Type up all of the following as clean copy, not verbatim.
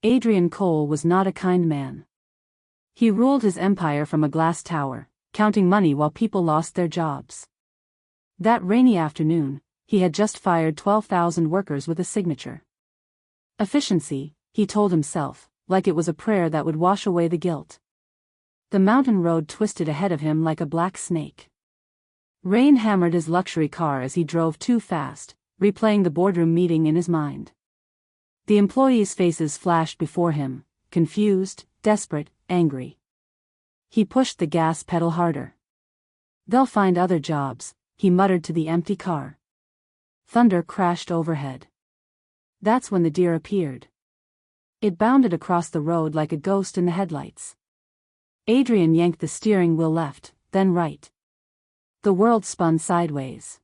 Adrian Cole was not a kind man. He ruled his empire from a glass tower, counting money while people lost their jobs. That rainy afternoon, he had just fired 12,000 workers with a signature. Efficiency, he told himself, like it was a prayer that would wash away the guilt. The mountain road twisted ahead of him like a black snake. Rain hammered his luxury car as he drove too fast, replaying the boardroom meeting in his mind. The employees' faces flashed before him, confused, desperate, angry. He pushed the gas pedal harder. "They'll find other jobs," he muttered to the empty car. Thunder crashed overhead. That's when the deer appeared. It bounded across the road like a ghost in the headlights. Adrian yanked the steering wheel left, then right. The world spun sideways.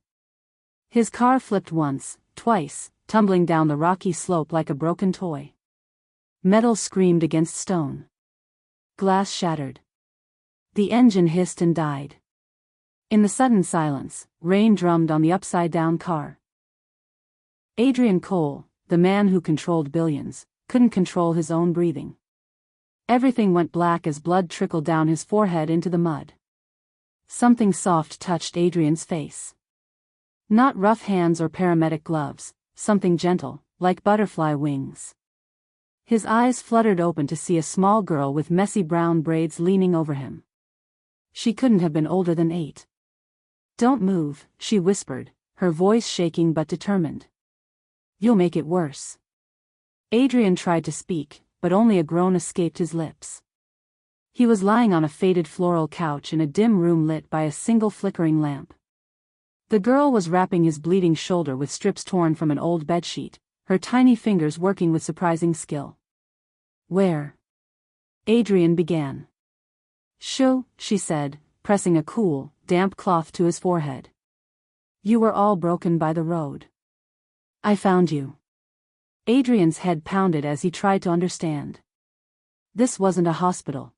His car flipped once, twice, tumbling down the rocky slope like a broken toy. Metal screamed against stone. Glass shattered. The engine hissed and died. In the sudden silence, rain drummed on the upside-down car. Adrian Cole, the man who controlled billions, couldn't control his own breathing. Everything went black as blood trickled down his forehead into the mud. Something soft touched Adrian's face. Not rough hands or paramedic gloves, something gentle, like butterfly wings. His eyes fluttered open to see a small girl with messy brown braids leaning over him. She couldn't have been older than 8. "Don't move," she whispered, her voice shaking but determined. "You'll make it worse." Adrian tried to speak, but only a groan escaped his lips. He was lying on a faded floral couch in a dim room lit by a single flickering lamp. The girl was wrapping his bleeding shoulder with strips torn from an old bedsheet, her tiny fingers working with surprising skill. "Where?" Adrian began. "Shoo," she said, pressing a cool, damp cloth to his forehead. "You were all broken by the road. I found you." Adrian's head pounded as he tried to understand. This wasn't a hospital.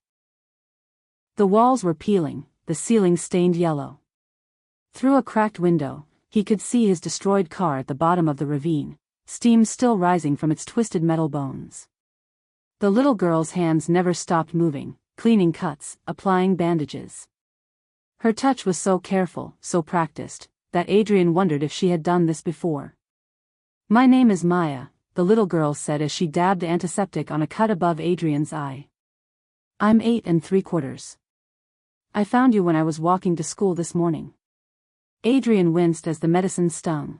The walls were peeling, the ceiling stained yellow. Through a cracked window, he could see his destroyed car at the bottom of the ravine, steam still rising from its twisted metal bones. The little girl's hands never stopped moving, cleaning cuts, applying bandages. Her touch was so careful, so practiced, that Adrian wondered if she had done this before. "My name is Maya," the little girl said as she dabbed antiseptic on a cut above Adrian's eye. "I'm 8 3/4. I found you when I was walking to school this morning." Adrian winced as the medicine stung.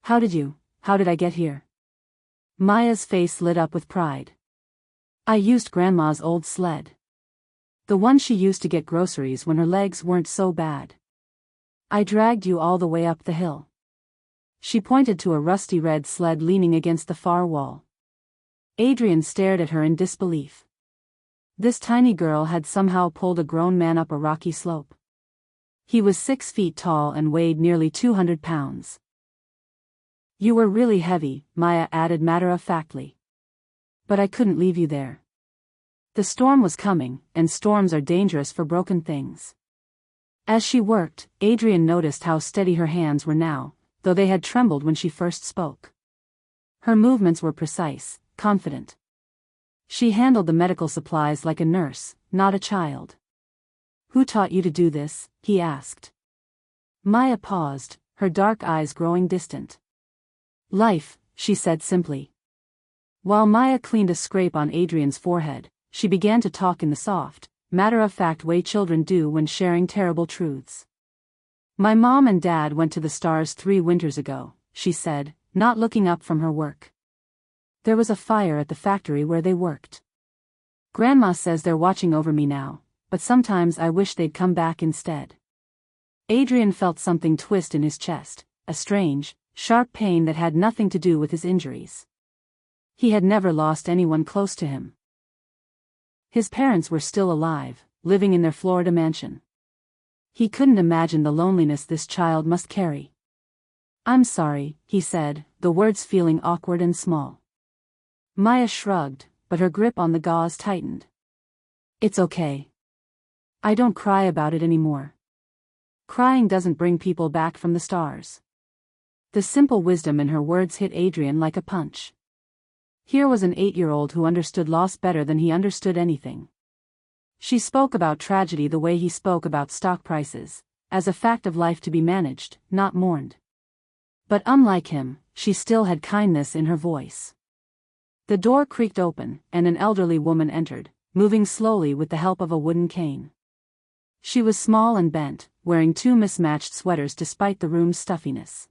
How did I get here?" Maya's face lit up with pride. "I used Grandma's old sled. The one she used to get groceries when her legs weren't so bad. I dragged you all the way up the hill." She pointed to a rusty red sled leaning against the far wall. Adrian stared at her in disbelief. This tiny girl had somehow pulled a grown man up a rocky slope. He was 6 feet tall and weighed nearly 200 pounds. "You were really heavy," Maya added matter-of-factly. "But I couldn't leave you there. The storm was coming, and storms are dangerous for broken things." As she worked, Adrian noticed how steady her hands were now, though they had trembled when she first spoke. Her movements were precise, confident. She handled the medical supplies like a nurse, not a child. "Who taught you to do this?" he asked. Maya paused, her dark eyes growing distant. "Life," she said simply. While Maya cleaned a scrape on Adrian's forehead, she began to talk in the soft, matter-of-fact way children do when sharing terrible truths. "My mom and dad went to the stars 3 winters ago," she said, not looking up from her work. "There was a fire at the factory where they worked. Grandma says they're watching over me now, but sometimes I wish they'd come back instead." Adrian felt something twist in his chest, a strange, sharp pain that had nothing to do with his injuries. He had never lost anyone close to him. His parents were still alive, living in their Florida mansion. He couldn't imagine the loneliness this child must carry. "I'm sorry," he said, the words feeling awkward and small. Maya shrugged, but her grip on the gauze tightened. "It's okay. I don't cry about it anymore. Crying doesn't bring people back from the stars." The simple wisdom in her words hit Adrian like a punch. Here was an 8-year-old who understood loss better than he understood anything. She spoke about tragedy the way he spoke about stock prices, as a fact of life to be managed, not mourned. But unlike him, she still had kindness in her voice. The door creaked open, and an elderly woman entered, moving slowly with the help of a wooden cane. She was small and bent, wearing 2 mismatched sweaters despite the room's stuffiness.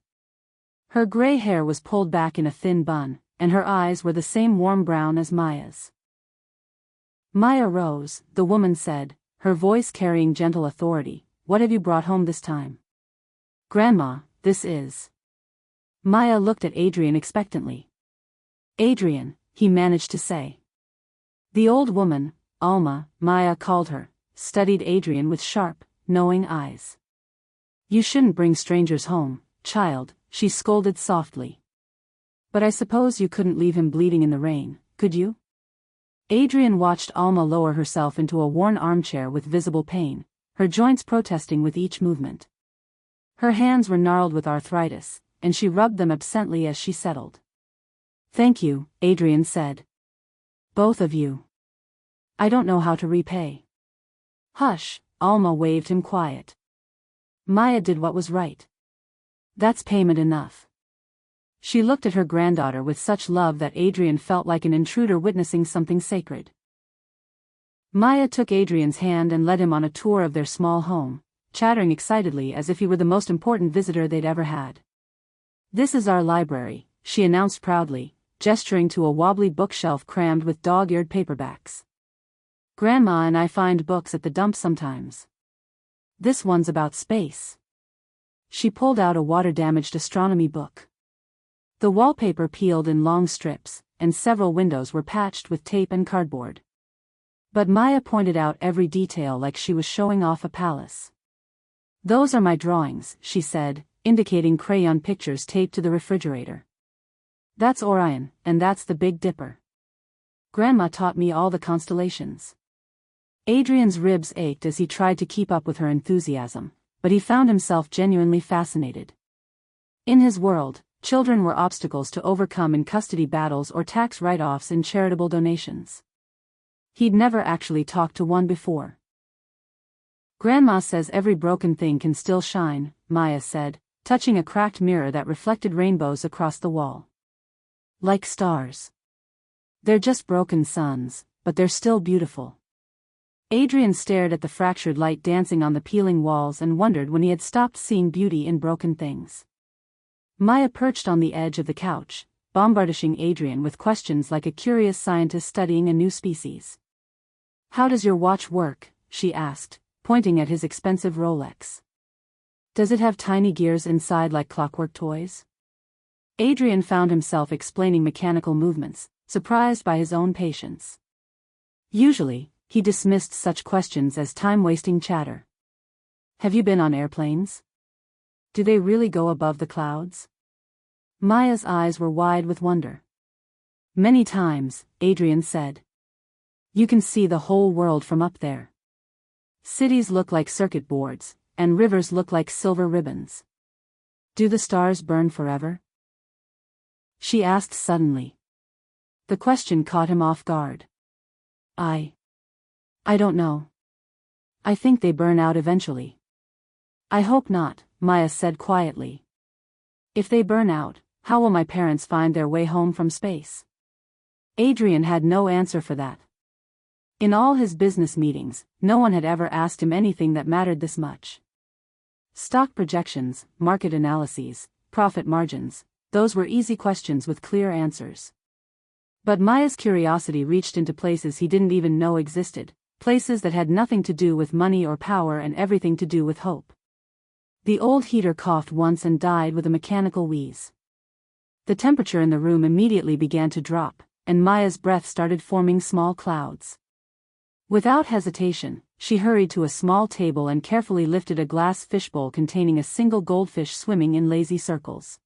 Her gray hair was pulled back in a thin bun, and her eyes were the same warm brown as Maya's. Maya rose, the woman said, her voice carrying gentle authority. What have you brought home this time? Grandma, this is. Maya looked at Adrian expectantly. Adrian, he managed to say. The old woman, Alma, Maya called her, studied Adrian with sharp, knowing eyes. You shouldn't bring strangers home, child, she scolded softly. But I suppose you couldn't leave him bleeding in the rain, could you? Adrian watched Alma lower herself into a worn armchair with visible pain, her joints protesting with each movement. Her hands were gnarled with arthritis, and she rubbed them absently as she settled. Thank you, Adrian said. Both of you. I don't know how to repay. Hush, Alma waved him quiet. Maya did what was right. That's payment enough. She looked at her granddaughter with such love that Adrian felt like an intruder witnessing something sacred. Maya took Adrian's hand and led him on a tour of their small home, chattering excitedly as if he were the most important visitor they'd ever had. This is our library, she announced proudly, gesturing to a wobbly bookshelf crammed with dog-eared paperbacks. Grandma and I find books at the dump sometimes. This one's about space. She pulled out a water-damaged astronomy book. The wallpaper peeled in long strips, and several windows were patched with tape and cardboard. But Maya pointed out every detail like she was showing off a palace. Those are my drawings, she said, indicating crayon pictures taped to the refrigerator. That's Orion, and that's the Big Dipper. Grandma taught me all the constellations. Adrian's ribs ached as he tried to keep up with her enthusiasm, but he found himself genuinely fascinated. In his world, children were obstacles to overcome in custody battles or tax write-offs in charitable donations. He'd never actually talked to one before. Grandma says every broken thing can still shine, Maya said, touching a cracked mirror that reflected rainbows across the wall. Like stars. They're just broken suns, but they're still beautiful. Adrian stared at the fractured light dancing on the peeling walls and wondered when he had stopped seeing beauty in broken things. Maya perched on the edge of the couch, bombarding Adrian with questions like a curious scientist studying a new species. How does your watch work? She asked, pointing at his expensive Rolex. Does it have tiny gears inside like clockwork toys? Adrian found himself explaining mechanical movements, surprised by his own patience. Usually, he dismissed such questions as time-wasting chatter. Have you been on airplanes? Do they really go above the clouds? Maya's eyes were wide with wonder. Many times, Adrian said. You can see the whole world from up there. Cities look like circuit boards, and rivers look like silver ribbons. Do the stars burn forever? She asked suddenly. The question caught him off guard. I don't know. I think they burn out eventually. I hope not, Maya said quietly. If they burn out, how will my parents find their way home from space? Adrian had no answer for that. In all his business meetings, no one had ever asked him anything that mattered this much. Stock projections, market analyses, profit margins, those were easy questions with clear answers. But Maya's curiosity reached into places he didn't even know existed, places that had nothing to do with money or power and everything to do with hope. The old heater coughed once and died with a mechanical wheeze. The temperature in the room immediately began to drop, and Maya's breath started forming small clouds. Without hesitation, she hurried to a small table and carefully lifted a glass fishbowl containing a single goldfish swimming in lazy circles.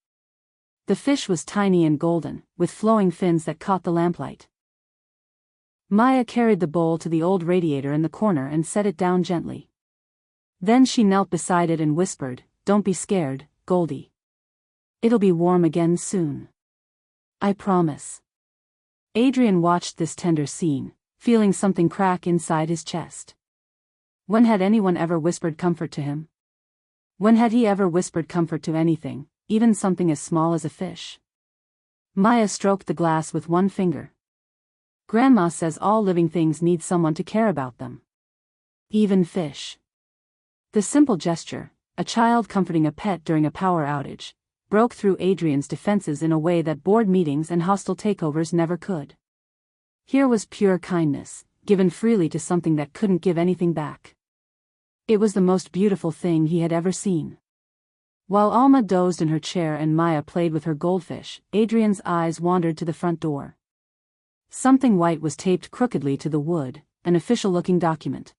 The fish was tiny and golden, with flowing fins that caught the lamplight. Maya carried the bowl to the old radiator in the corner and set it down gently. Then she knelt beside it and whispered, "Don't be scared, Goldie. It'll be warm again soon. I promise." Adrian watched this tender scene, feeling something crack inside his chest. When had anyone ever whispered comfort to him? When had he ever whispered comfort to anything, even something as small as a fish? Maya stroked the glass with one finger. Grandma says all living things need someone to care about them. Even fish. The simple gesture, a child comforting a pet during a power outage, broke through Adrian's defenses in a way that board meetings and hostile takeovers never could. Here was pure kindness, given freely to something that couldn't give anything back. It was the most beautiful thing he had ever seen. While Alma dozed in her chair and Maya played with her goldfish, Adrian's eyes wandered to the front door. Something white was taped crookedly to the wood, an official-looking document.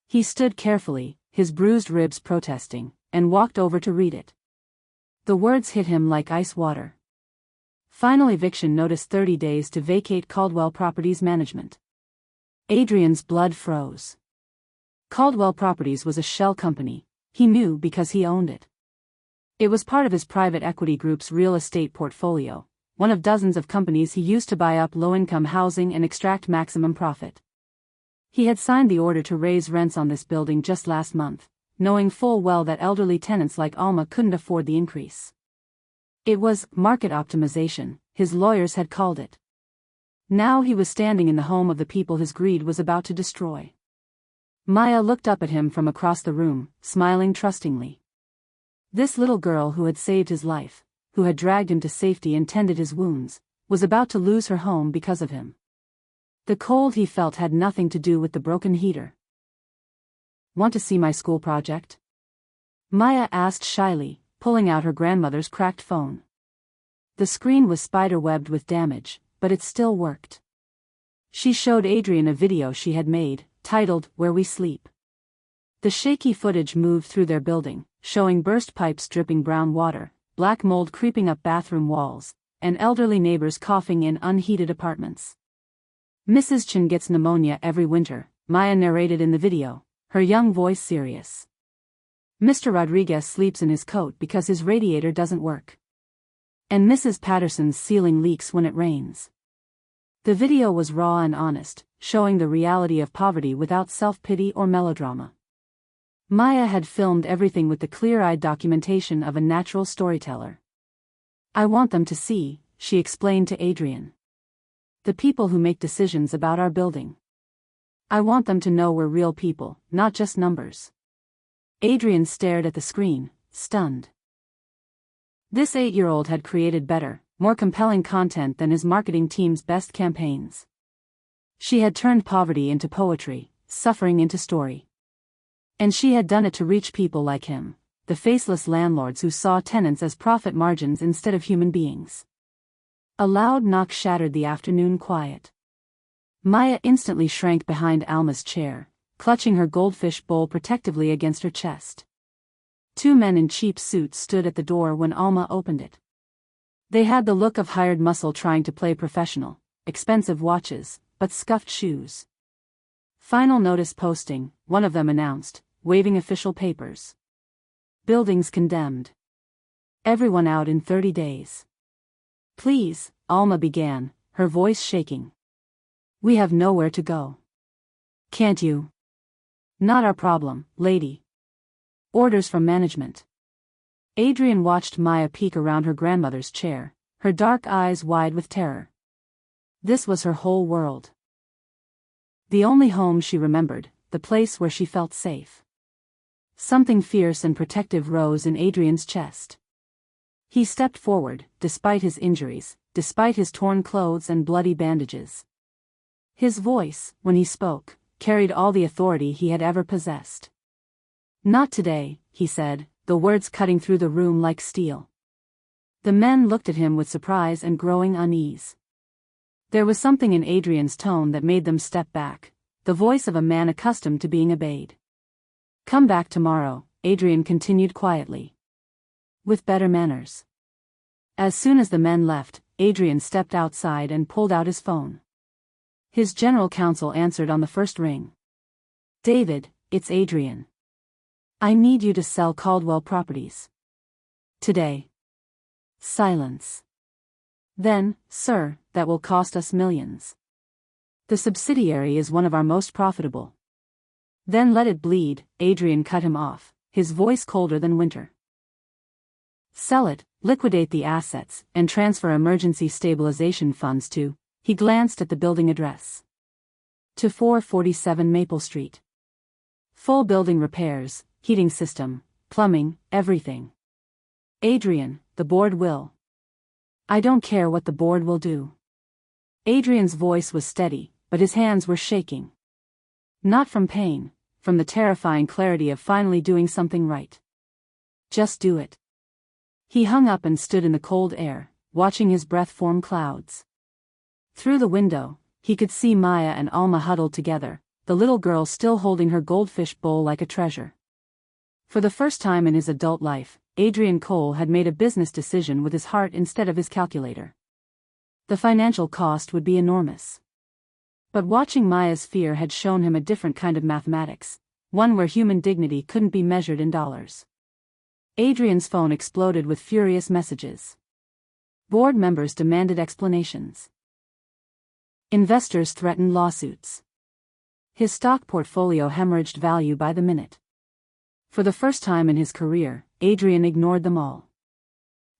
He stood carefully, his bruised ribs protesting, and walked over to read it. The words hit him like ice water. Final eviction notice, 30 days to vacate Caldwell Properties Management. Adrian's blood froze. Caldwell Properties was a shell company, he knew because he owned it. It was part of his private equity group's real estate portfolio, one of dozens of companies he used to buy up low-income housing and extract maximum profit. He had signed the order to raise rents on this building just last month, knowing full well that elderly tenants like Alma couldn't afford the increase. It was market optimization, his lawyers had called it. Now he was standing in the home of the people his greed was about to destroy. Maya looked up at him from across the room, smiling trustingly. This little girl who had saved his life, who had dragged him to safety and tended his wounds, was about to lose her home because of him. The cold he felt had nothing to do with the broken heater. Want to see my school project? Maya asked shyly, pulling out her grandmother's cracked phone. The screen was spider-webbed with damage, but it still worked. She showed Adrian a video she had made, titled, Where We Sleep. The shaky footage moved through their building, showing burst pipes dripping brown water, black mold creeping up bathroom walls, and elderly neighbors coughing in unheated apartments. Mrs. Chen gets pneumonia every winter, Maya narrated in the video, her young voice serious. Mr. Rodriguez sleeps in his coat because his radiator doesn't work. And Mrs. Patterson's ceiling leaks when it rains. The video was raw and honest, showing the reality of poverty without self-pity or melodrama. Maya had filmed everything with the clear-eyed documentation of a natural storyteller. I want them to see, she explained to Adrian. The people who make decisions about our building. I want them to know we're real people, not just numbers. Adrian stared at the screen, stunned. This 8-year-old had created better, more compelling content than his marketing team's best campaigns. She had turned poverty into poetry, suffering into story. And she had done it to reach people like him, the faceless landlords who saw tenants as profit margins instead of human beings. A loud knock shattered the afternoon quiet. Maya instantly shrank behind Alma's chair, clutching her goldfish bowl protectively against her chest. 2 men in cheap suits stood at the door when Alma opened it. They had the look of hired muscle trying to play professional, expensive watches, but scuffed shoes. Final notice posting, one of them announced, waving official papers. Buildings condemned. Everyone out in 30 days. Please, Alma began, her voice shaking. We have nowhere to go. Can't you? Not our problem, lady. Orders from management. Adrian watched Maya peek around her grandmother's chair, her dark eyes wide with terror. This was her whole world. The only home she remembered, the place where she felt safe. Something fierce and protective rose in Adrian's chest. He stepped forward, despite his injuries, despite his torn clothes and bloody bandages. His voice, when he spoke, carried all the authority he had ever possessed. Not today, he said, the words cutting through the room like steel. The men looked at him with surprise and growing unease. There was something in Adrian's tone that made them step back, the voice of a man accustomed to being obeyed. Come back tomorrow, Adrian continued quietly. With better manners. As soon as the men left, Adrian stepped outside and pulled out his phone. His general counsel answered on the first ring. David, it's Adrian. I need you to sell Caldwell Properties. Today. Silence. Then, sir, that will cost us millions. The subsidiary is one of our most profitable. Then let it bleed, Adrian cut him off, his voice colder than winter. Sell it, liquidate the assets, and transfer emergency stabilization funds to, he glanced at the building address. To 447 Maple Street. Full building repairs, heating system, plumbing, everything. Adrian, the board will. I don't care what the board will do. Adrian's voice was steady, but his hands were shaking. Not from pain, from the terrifying clarity of finally doing something right. Just do it. He hung up and stood in the cold air, watching his breath form clouds. Through the window, he could see Maya and Alma huddled together, the little girl still holding her goldfish bowl like a treasure. For the first time in his adult life, Adrian Cole had made a business decision with his heart instead of his calculator. The financial cost would be enormous. But watching Maya's fear had shown him a different kind of mathematics, one where human dignity couldn't be measured in dollars. Adrian's phone exploded with furious messages. Board members demanded explanations. Investors threatened lawsuits. His stock portfolio hemorrhaged value by the minute. For the first time in his career, Adrian ignored them all.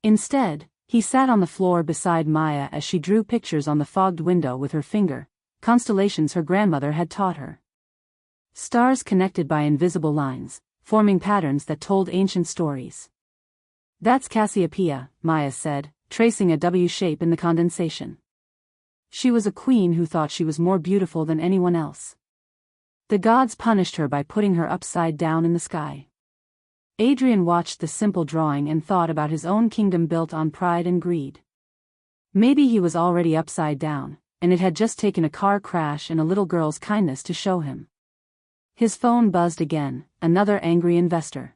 Instead, he sat on the floor beside Maya as she drew pictures on the fogged window with her finger, constellations her grandmother had taught her. Stars connected by invisible lines, forming patterns that told ancient stories. That's Cassiopeia, Maya said, tracing a W shape in the condensation. She was a queen who thought she was more beautiful than anyone else. The gods punished her by putting her upside down in the sky. Adrian watched the simple drawing and thought about his own kingdom built on pride and greed. Maybe he was already upside down, and it had just taken a car crash and a little girl's kindness to show him. His phone buzzed again, another angry investor.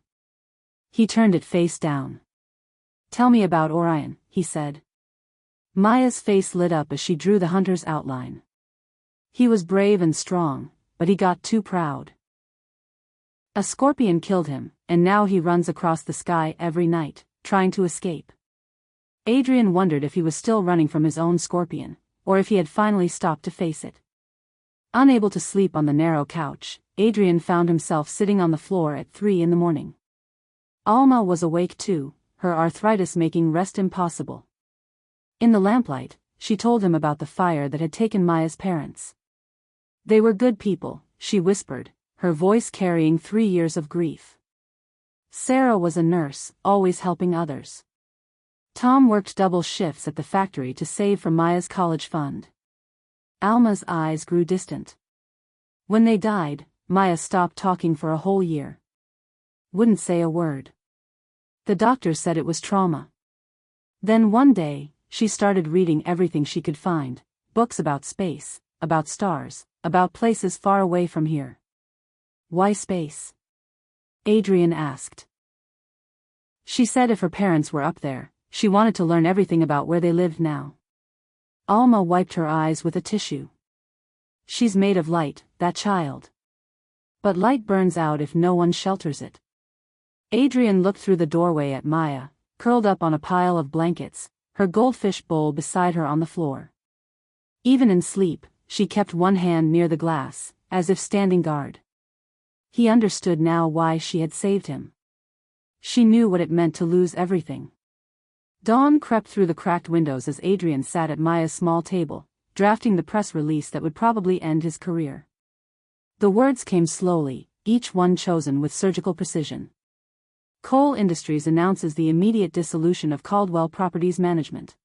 He turned it face down. Tell me about Orion, he said. Maya's face lit up as she drew the hunter's outline. He was brave and strong, but he got too proud. A scorpion killed him, and now he runs across the sky every night, trying to escape. Adrian wondered if he was still running from his own scorpion, or if he had finally stopped to face it. Unable to sleep on the narrow couch, Adrian found himself sitting on the floor at 3 a.m. Alma was awake too, her arthritis making rest impossible. In the lamplight, she told him about the fire that had taken Maya's parents. They were good people, she whispered, her voice carrying 3 years of grief. Sarah was a nurse, always helping others. Tom worked double shifts at the factory to save for Maya's college fund. Alma's eyes grew distant. When they died, Maya stopped talking for a whole year. Wouldn't say a word. The doctor said it was trauma. Then one day, she started reading everything she could find, books about space, about stars, about places far away from here. Why space? Adrian asked. She said if her parents were up there, she wanted to learn everything about where they lived now. Alma wiped her eyes with a tissue. She's made of light, that child. But light burns out if no one shelters it. Adrian looked through the doorway at Maya, curled up on a pile of blankets, her goldfish bowl beside her on the floor. Even in sleep, she kept one hand near the glass, as if standing guard. He understood now why she had saved him. She knew what it meant to lose everything. Dawn crept through the cracked windows as Adrian sat at Maya's small table, drafting the press release that would probably end his career. The words came slowly, each one chosen with surgical precision. Cole Industries announces the immediate dissolution of Caldwell Properties Management.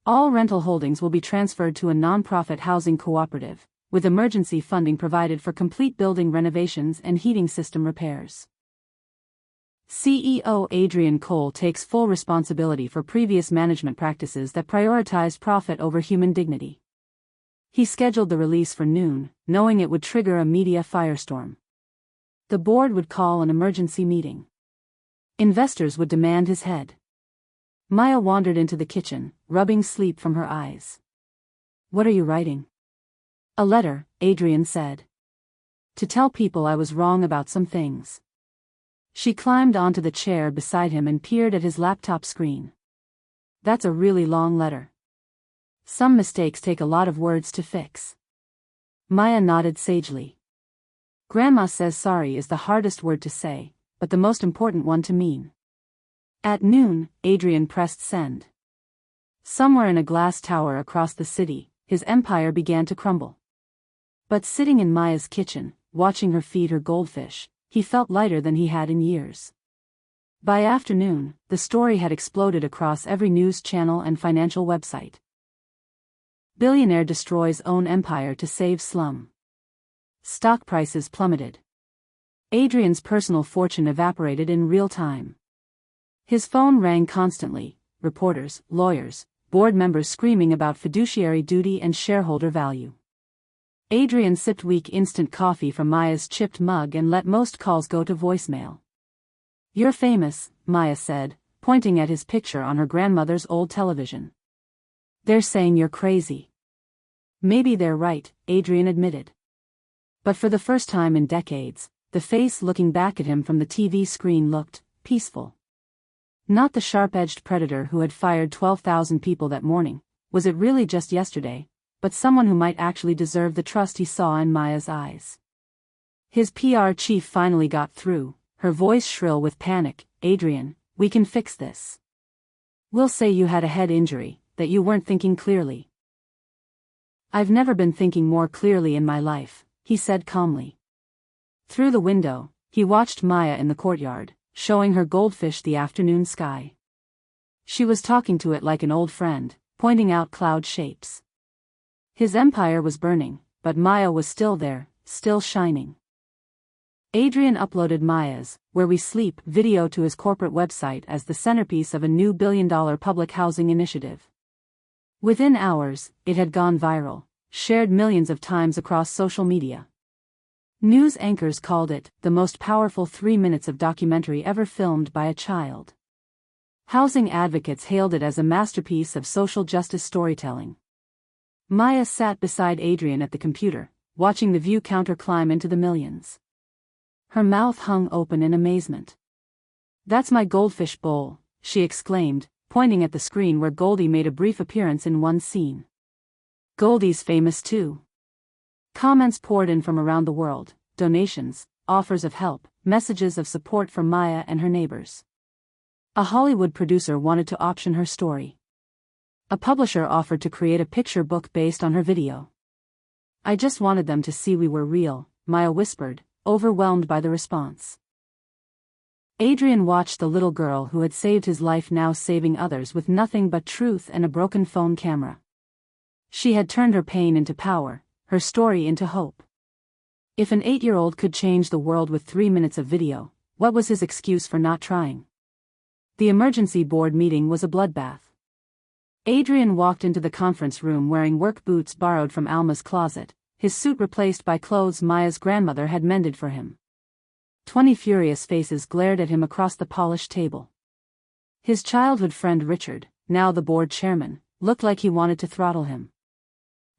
All rental holdings will be transferred to a non-profit housing cooperative, with emergency funding provided for complete building renovations and heating system repairs. CEO Adrian Cole takes full responsibility for previous management practices that prioritized profit over human dignity. He scheduled the release for noon, knowing it would trigger a media firestorm. The board would call an emergency meeting. Investors would demand his head. Maya wandered into the kitchen, rubbing sleep from her eyes. What are you writing? A letter, Adrian said. To tell people I was wrong about some things. She climbed onto the chair beside him and peered at his laptop screen. That's a really long letter. Some mistakes take a lot of words to fix. Maya nodded sagely. Grandma says sorry is the hardest word to say, but the most important one to mean. At noon, Adrian pressed send. Somewhere in a glass tower across the city, his empire began to crumble. But sitting in Maya's kitchen, watching her feed her goldfish, he felt lighter than he had in years. By afternoon, the story had exploded across every news channel and financial website. Billionaire destroys own empire to save slum. Stock prices plummeted. Adrian's personal fortune evaporated in real time. His phone rang constantly, reporters, lawyers, board members screaming about fiduciary duty and shareholder value. Adrian sipped weak instant coffee from Maya's chipped mug and let most calls go to voicemail. "You're famous," Maya said, pointing at his picture on her grandmother's old television. "They're saying you're crazy." "Maybe they're right," Adrian admitted. But for the first time in decades, the face looking back at him from the TV screen looked peaceful. Not the sharp-edged predator who had fired 12,000 people that morning, was it really just yesterday, but someone who might actually deserve the trust he saw in Maya's eyes. His PR chief finally got through, her voice shrill with panic. "Adrian, we can fix this. We'll say you had a head injury, that you weren't thinking clearly." "I've never been thinking more clearly in my life," he said calmly. Through the window, he watched Maya in the courtyard, showing her goldfish the afternoon sky. She was talking to it like an old friend, pointing out cloud shapes. His empire was burning, but Maya was still there, still shining. Adrian uploaded Maya's "Where We Sleep" video to his corporate website as the centerpiece of a new billion-dollar public housing initiative. Within hours, it had gone viral, shared millions of times across social media. News anchors called it the most powerful 3 minutes of documentary ever filmed by a child. Housing advocates hailed it as a masterpiece of social justice storytelling. Maya sat beside Adrian at the computer, watching the view counter climb into the millions. Her mouth hung open in amazement. "That's my goldfish bowl," she exclaimed, pointing at the screen where Goldie made a brief appearance in one scene. "Goldie's famous too." Comments poured in from around the world, donations, offers of help, messages of support from Maya and her neighbors. A Hollywood producer wanted to option her story. A publisher offered to create a picture book based on her video. "I just wanted them to see we were real," Maya whispered, overwhelmed by the response. Adrian watched the little girl who had saved his life now saving others with nothing but truth and a broken phone camera. She had turned her pain into power, her story into hope. If an 8-year-old could change the world with 3 minutes of video, what was his excuse for not trying? The emergency board meeting was a bloodbath. Adrian walked into the conference room wearing work boots borrowed from Alma's closet, his suit replaced by clothes Maya's grandmother had mended for him. 20 furious faces glared at him across the polished table. His childhood friend Richard, now the board chairman, looked like he wanted to throttle him.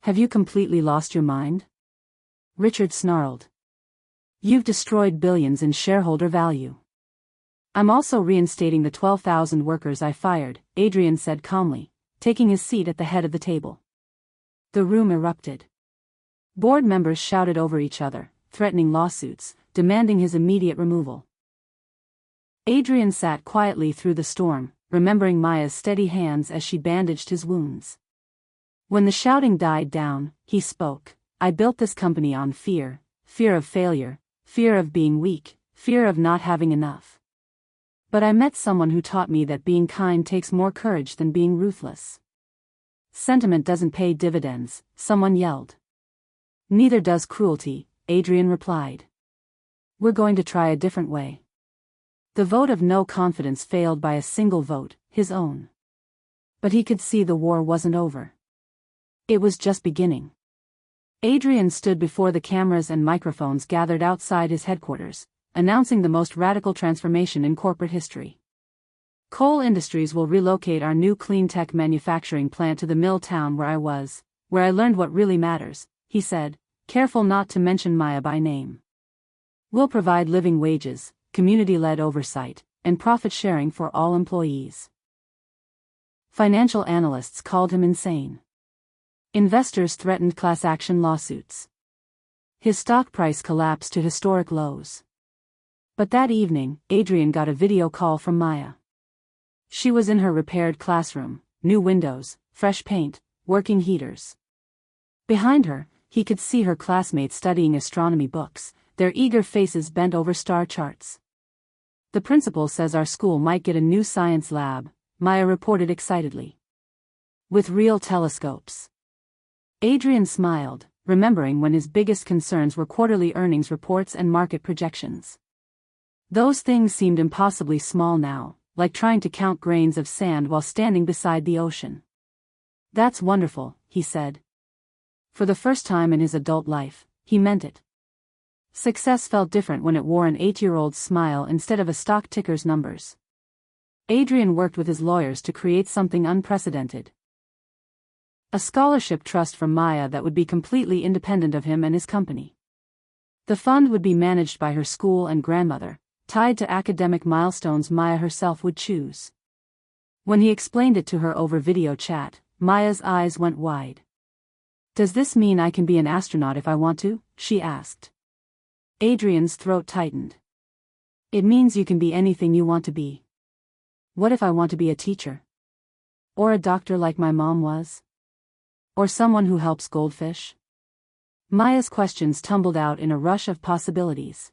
"Have you completely lost your mind?" Richard snarled. "You've destroyed billions in shareholder value." "I'm also reinstating the 12,000 workers I fired," Adrian said calmly, taking his seat at the head of the table. The room erupted. Board members shouted over each other, threatening lawsuits, demanding his immediate removal. Adrian sat quietly through the storm, remembering Maya's steady hands as she bandaged his wounds. When the shouting died down, he spoke. "I built this company on fear, fear of failure, fear of being weak, fear of not having enough. But I met someone who taught me that being kind takes more courage than being ruthless." "Sentiment doesn't pay dividends," someone yelled. "Neither does cruelty," Adrian replied. "We're going to try a different way." The vote of no confidence failed by a single vote, his own. But he could see the war wasn't over. It was just beginning. Adrian stood before the cameras and microphones gathered outside his headquarters, announcing the most radical transformation in corporate history. "Coal Industries will relocate our new clean tech manufacturing plant to the mill town where I learned what really matters," he said, careful not to mention Maya by name. "We'll provide living wages, community-led oversight, and profit sharing for all employees." Financial analysts called him insane. Investors threatened class action lawsuits. His stock price collapsed to historic lows. But that evening, Adrian got a video call from Maya. She was in her repaired classroom, new windows, fresh paint, working heaters. Behind her, he could see her classmates studying astronomy books, their eager faces bent over star charts. "The principal says our school might get a new science lab," Maya reported excitedly. "With real telescopes." Adrian smiled, remembering when his biggest concerns were quarterly earnings reports and market projections. Those things seemed impossibly small now, like trying to count grains of sand while standing beside the ocean. "That's wonderful," he said. For the first time in his adult life, he meant it. Success felt different when it wore an 8-year-old's smile instead of a stock ticker's numbers. Adrian worked with his lawyers to create something unprecedented. A scholarship trust from Maya that would be completely independent of him and his company. The fund would be managed by her school and grandmother, tied to academic milestones Maya herself would choose. When he explained it to her over video chat, Maya's eyes went wide. "Does this mean I can be an astronaut if I want to?" she asked. Adrian's throat tightened. "It means you can be anything you want to be." "What if I want to be a teacher? Or a doctor like my mom was? Or someone who helps goldfish?" Maya's questions tumbled out in a rush of possibilities.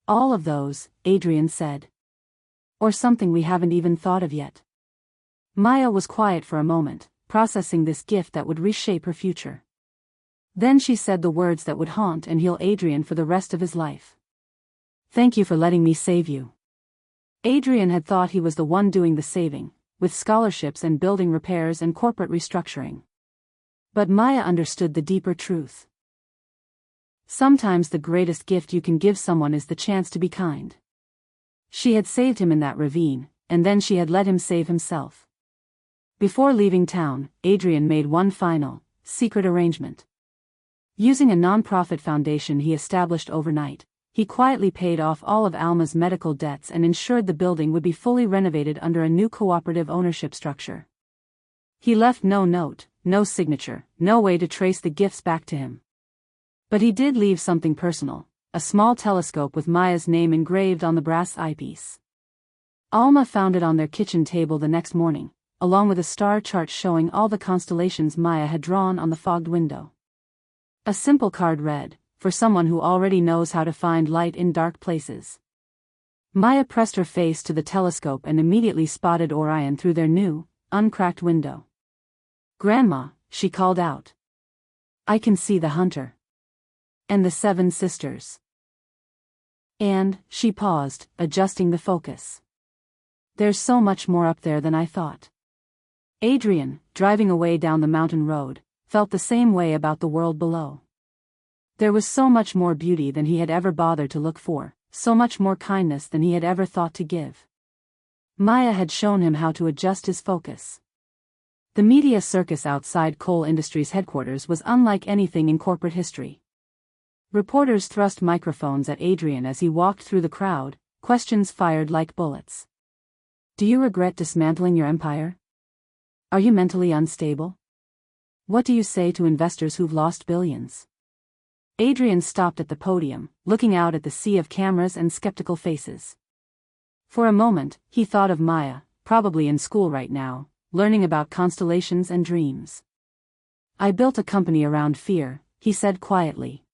"All of those," Adrian said. "Or something we haven't even thought of yet." Maya was quiet for a moment, processing this gift that would reshape her future. Then she said the words that would haunt and heal Adrian for the rest of his life. "Thank you for letting me save you." Adrian had thought he was the one doing the saving, with scholarships and building repairs and corporate restructuring. But Maya understood the deeper truth. Sometimes the greatest gift you can give someone is the chance to be kind. She had saved him in that ravine, and then she had let him save himself. Before leaving town, Adrian made one final, secret arrangement. Using a non-profit foundation he established overnight, he quietly paid off all of Alma's medical debts and ensured the building would be fully renovated under a new cooperative ownership structure. He left no note, no signature, no way to trace the gifts back to him. But he did leave something personal, a small telescope with Maya's name engraved on the brass eyepiece. Alma found it on their kitchen table the next morning, along with a star chart showing all the constellations Maya had drawn on the fogged window. A simple card read, "For someone who already knows how to find light in dark places." Maya pressed her face to the telescope and immediately spotted Orion through their new, uncracked window. "Grandma," she called out. "I can see the hunter. And the 7 sisters." And, she paused, adjusting the focus. "There's so much more up there than I thought." Adrian, driving away down the mountain road, felt the same way about the world below. There was so much more beauty than he had ever bothered to look for, so much more kindness than he had ever thought to give. Maya had shown him how to adjust his focus. The media circus outside Coal Industries headquarters was unlike anything in corporate history. Reporters thrust microphones at Adrian as he walked through the crowd, questions fired like bullets. "Do you regret dismantling your empire? Are you mentally unstable? What do you say to investors who've lost billions?" Adrian stopped at the podium, looking out at the sea of cameras and skeptical faces. For a moment, he thought of Maya, probably in school right now, learning about constellations and dreams. "I built a company around fear," he said quietly.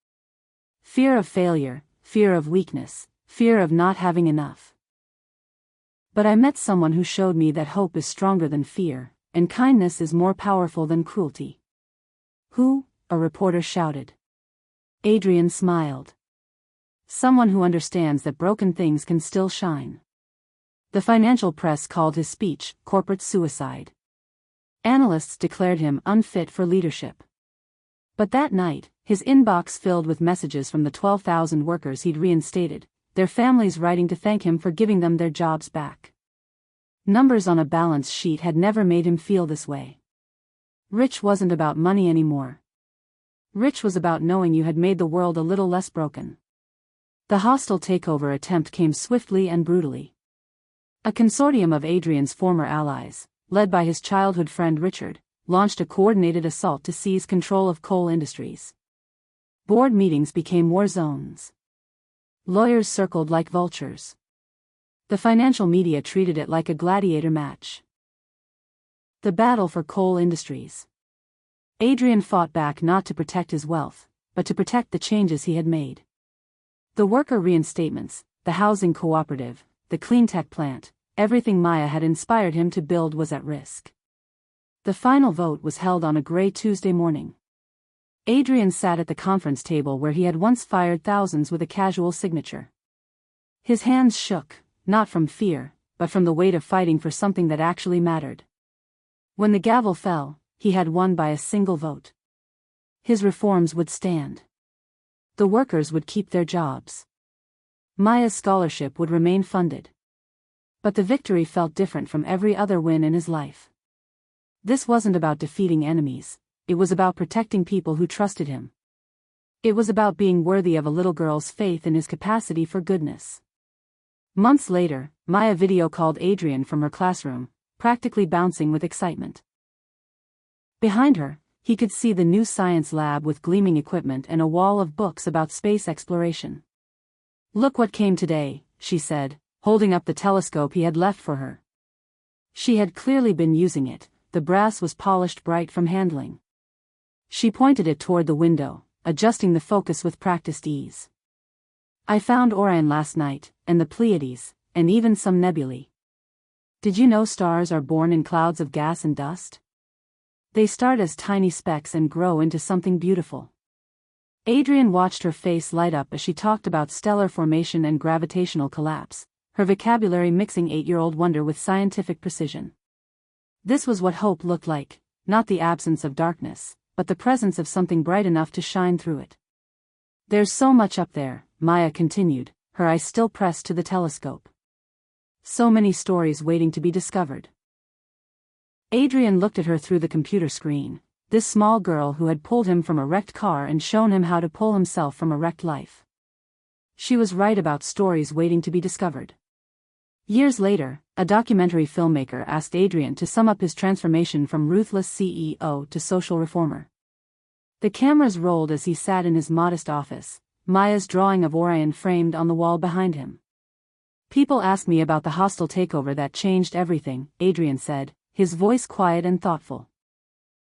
"Fear of failure, fear of weakness, fear of not having enough. But I met someone who showed me that hope is stronger than fear, and kindness is more powerful than cruelty." "Who?" a reporter shouted. Adrian smiled. "Someone who understands that broken things can still shine." The financial press called his speech corporate suicide. Analysts declared him unfit for leadership. But that night, his inbox filled with messages from the 12,000 workers he'd reinstated, their families writing to thank him for giving them their jobs back. Numbers on a balance sheet had never made him feel this way. Rich wasn't about money anymore. Rich was about knowing you had made the world a little less broken. The hostile takeover attempt came swiftly and brutally. A consortium of Adrian's former allies, led by his childhood friend Richard, launched a coordinated assault to seize control of coal industries. Board meetings became war zones. Lawyers circled like vultures. The financial media treated it like a gladiator match. The battle for coal industries. Adrian fought back not to protect his wealth, but to protect the changes he had made. The worker reinstatements, the housing cooperative, the clean tech plant, everything Maya had inspired him to build was at risk. The final vote was held on a gray Tuesday morning. Adrian sat at the conference table where he had once fired thousands with a casual signature. His hands shook, not from fear, but from the weight of fighting for something that actually mattered. When the gavel fell, he had won by a single vote. His reforms would stand. The workers would keep their jobs. Maya's scholarship would remain funded. But the victory felt different from every other win in his life. This wasn't about defeating enemies. It was about protecting people who trusted him. It was about being worthy of a little girl's faith in his capacity for goodness. Months later, Maya video called Adrian from her classroom, practically bouncing with excitement. Behind her, he could see the new science lab with gleaming equipment and a wall of books about space exploration. "Look what came today," she said, holding up the telescope he had left for her. She had clearly been using it. The brass was polished bright from handling. She pointed it toward the window, adjusting the focus with practiced ease. "I found Orion last night, and the Pleiades, and even some nebulae. Did you know stars are born in clouds of gas and dust? They start as tiny specks and grow into something beautiful." Adrian watched her face light up as she talked about stellar formation and gravitational collapse, her vocabulary mixing 8-year-old wonder with scientific precision. This was what hope looked like, not the absence of darkness, but the presence of something bright enough to shine through it. "There's so much up there," Maya continued, her eyes still pressed to the telescope. "So many stories waiting to be discovered." Adrian looked at her through the computer screen, this small girl who had pulled him from a wrecked car and shown him how to pull himself from a wrecked life. She was right about stories waiting to be discovered. Years later, a documentary filmmaker asked Adrian to sum up his transformation from ruthless CEO to social reformer. The cameras rolled as he sat in his modest office, Maya's drawing of Orion framed on the wall behind him. "People ask me about the hostile takeover that changed everything," Adrian said, his voice quiet and thoughtful.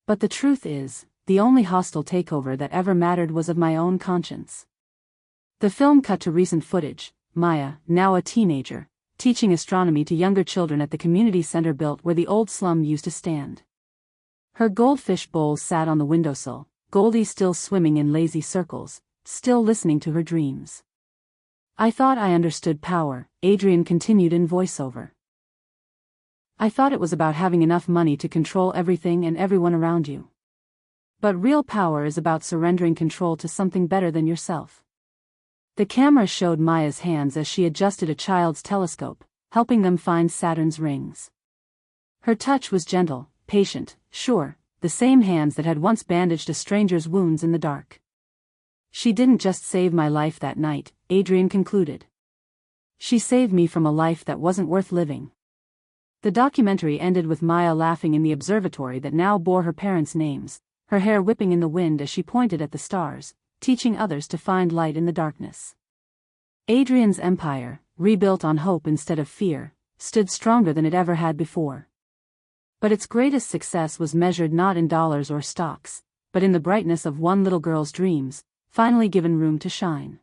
"But the truth is, the only hostile takeover that ever mattered was of my own conscience." The film cut to recent footage, Maya, now a teenager, teaching astronomy to younger children at the community center built where the old slum used to stand. Her goldfish bowls sat on the windowsill, Goldie still swimming in lazy circles, still listening to her dreams. "I thought I understood power," Adrian continued in voiceover. "I thought it was about having enough money to control everything and everyone around you. But real power is about surrendering control to something better than yourself." The camera showed Maya's hands as she adjusted a child's telescope, helping them find Saturn's rings. Her touch was gentle, patient, sure, the same hands that had once bandaged a stranger's wounds in the dark. "She didn't just save my life that night," Adrian concluded. "She saved me from a life that wasn't worth living." The documentary ended with Maya laughing in the observatory that now bore her parents' names, her hair whipping in the wind as she pointed at the stars, teaching others to find light in the darkness. Adrian's empire, rebuilt on hope instead of fear, stood stronger than it ever had before. But its greatest success was measured not in dollars or stocks, but in the brightness of one little girl's dreams, finally given room to shine.